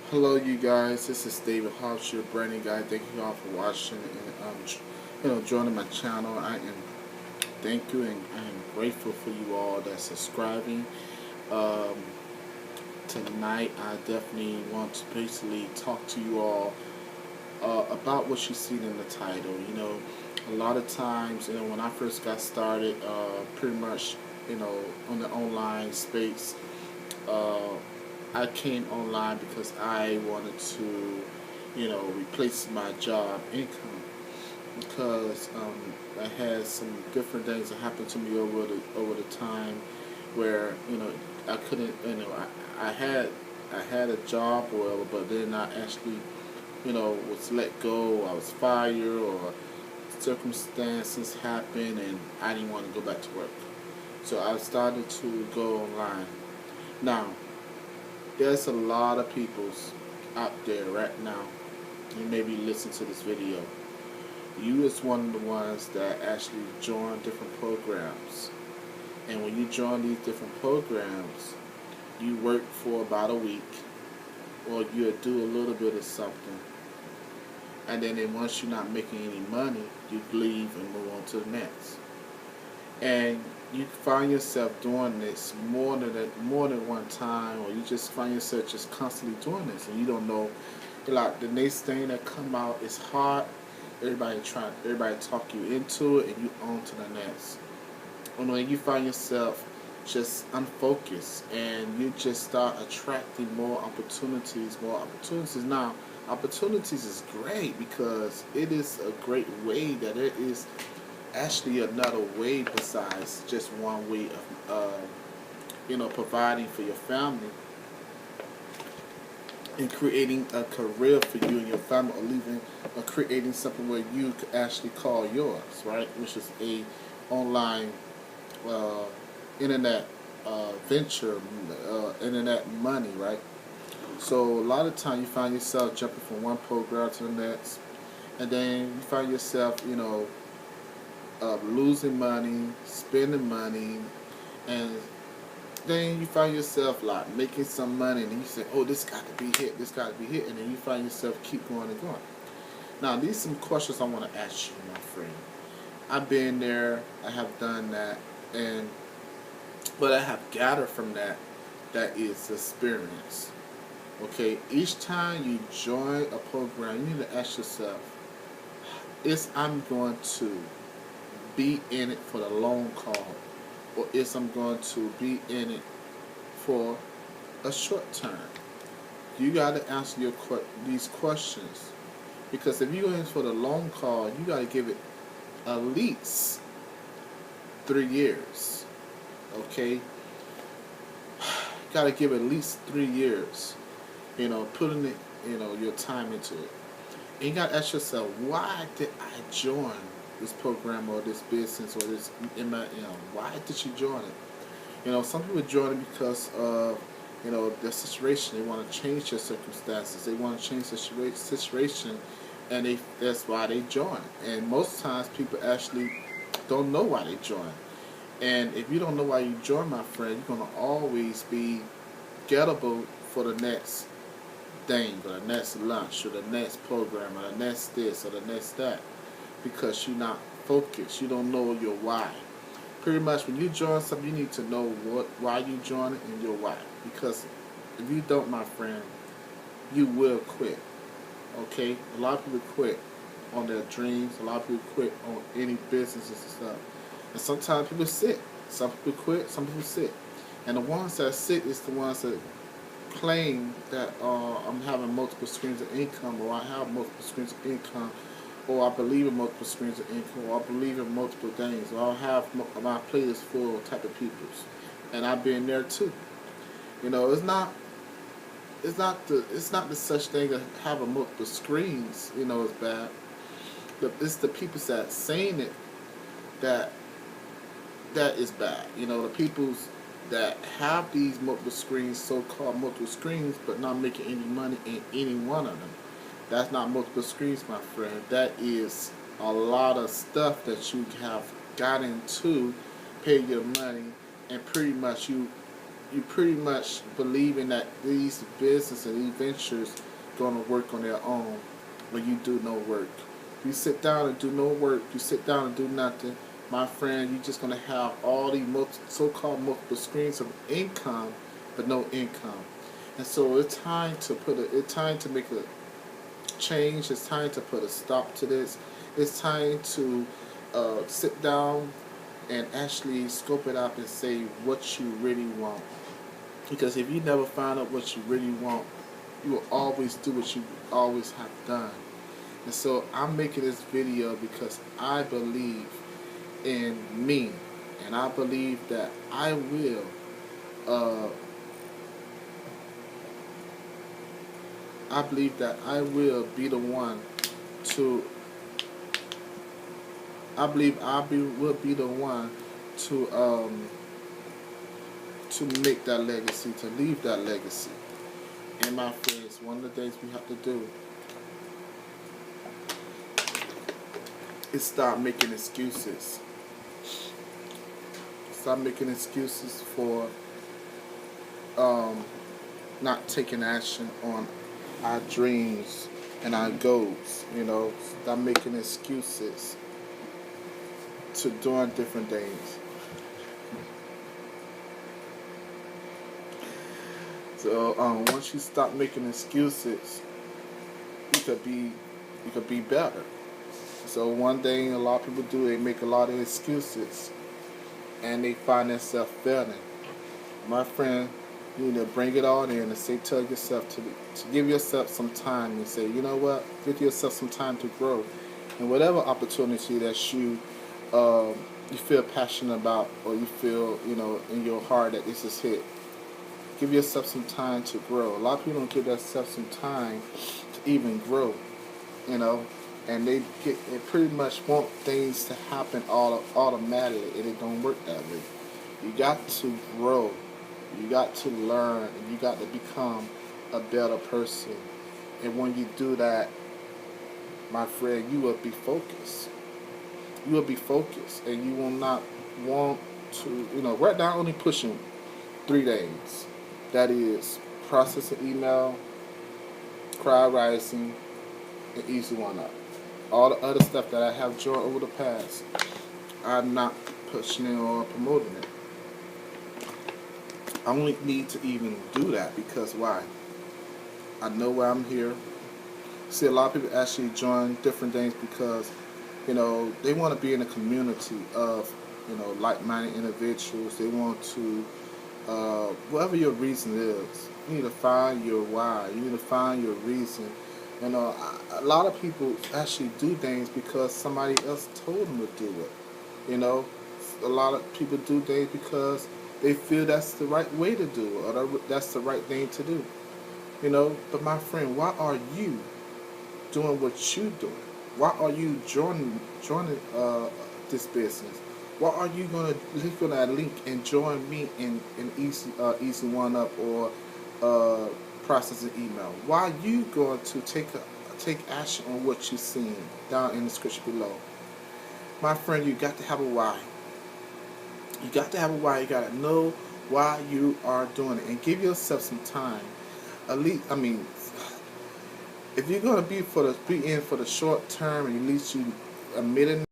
Hello, you guys. This is David Hobbs, your branding guy. Thank you all for watching and joining my channel. I am thank you and I am grateful for you all that's subscribing. Um, Tonight, I definitely want to basically talk to you all about what you see in the title. A lot of times, when I first got started, pretty much, on the online space. Uh, I came online because I wanted to, replace my job income because I had some different things that happened to me over the time where I couldn't I had a job or whatever, but then I actually was let go. I was fired or circumstances happened and I didn't want to go back to work. So I started to go online. Now, there's a lot of peoples out there right now. You maybe listen to this video. You is one of the ones that actually join different programs. And when you join these different programs, you work for about a week or you do a little bit of something. And then once you're not making any money, you leave and move on to the next. And you find yourself doing this more than one time, or you just find yourself just constantly doing this, and you don't know. Like the next thing that come out is hard. Everybody talk you into it, and you on to the next. And when you find yourself just unfocused, and you just start attracting more opportunities. Now, opportunities is great because it is a great way that it is actually another way besides just one way of providing for your family and creating a career for you and your family, or even creating something where you could actually call yours, right? Which is a online uh, internet venture, internet money, right? So a lot of time you find yourself jumping from one program to the next, and then you find yourself, losing money, spending money, and then you find yourself like making some money, and then you say, "Oh, this got to be hit, this got to be hit," and then you find yourself keep going and going. Now, these are some questions I want to ask you, my friend. I've been there, I have done that, and what I have gathered from that is experience. Okay, each time you join a program, you need to ask yourself, is I'm going to be in it for the long haul, or is I'm going to be in it for a short term? You got to answer these questions, because if you're in for the long haul, you got to give it at least 3 years. Okay, you got to give it at least 3 years. Putting it, your time into it. And you got to ask yourself, why did I join this program or this business or this, why did you join it? Some people join it because of, their situation. They want to change their circumstances. They want to change the situation, and that's why they join. And most times people actually don't know why they join. And if you don't know why you join, my friend, you're going to always be gettable for the next thing, or the next lunch, or the next program, or the next this, or the next that, because you're not focused. You don't know your why. Pretty much, when you join something, you need to know why you join it and your why. Because if you don't, my friend, you will quit. Okay? A lot of people quit on their dreams. A lot of people quit on any businesses and stuff. And sometimes people sit. Some people quit. Some people sit. And the ones that sit is the ones that claim that I'm having multiple streams of income, or I have multiple streams of income, or I believe in multiple streams of income, or I believe in multiple things, or I have my plate is full type of peoples. And I've been there too. It's not the such thing that having multiple screens, is bad. But it's the people that saying it that is bad. The peoples that have these multiple screens, so-called multiple screens, but not making any money in any one of them. That's not multiple screens, my friend. That is a lot of stuff that you have got into, pay your money, and pretty much you you pretty much believing that these business and these ventures gonna work on their own when you do no work. You sit down and do no work, you sit down and do nothing, my friend, you're just gonna have all these so-called multiple streams of income, but no income. And so it's time to make a change. It's time to put a stop to this. It's time to sit down and actually scope it up and say what you really want. Because if you never find out what you really want, you will always do what you always have done. And so I'm making this video because I believe in me, and I believe that uh, I will be the one to. Will be the one to make that legacy, to leave that legacy. And my friends, one of the things we have to do is stop making excuses. Stop making excuses for not taking action on our dreams and our goals. Stop making excuses to doing different things. So once you stop making excuses, you could be better. So one thing a lot of people do, they make a lot of excuses, and they find themselves failing. My friend, you need to bring it all in and tell yourself to give yourself some time and say, you know what, give yourself some time to grow, and whatever opportunity that you feel passionate about, or you feel in your heart that this is it. Give yourself some time to grow. A lot of people don't give themselves some time to even grow, and they pretty much want things to happen automatically, and it don't work that way. You got to grow, you got to learn, and you got to become a better person. And when you do that, my friend, you will be focused. You will be focused, and you will not want to, right now only pushing 3 days. That is processing email, crowd rising, and easy one up. All the other stuff that I have joined over the past, I'm not pushing it or promoting it. I only need to even do that because why? I know why I'm here. See, a lot of people actually join different things because they want to be in a community of like-minded individuals. They want to whatever your reason is, you need to find your why. You need to find your reason. A lot of people actually do things because somebody else told them to do it. A lot of people do things because they feel that's the right way to do it, or that's the right thing to do. But my friend, why are you doing what you doing? Why are you joining this business? Why are you gonna click on that link and join me in easy one up or processing email? Why are you going to take action on what you've seen down in the description below? My friend, you got to have a why. You got to have a why. You got to know why you are doing it, and give yourself some time. At least, if you're gonna be in for the short term, and at least you admit it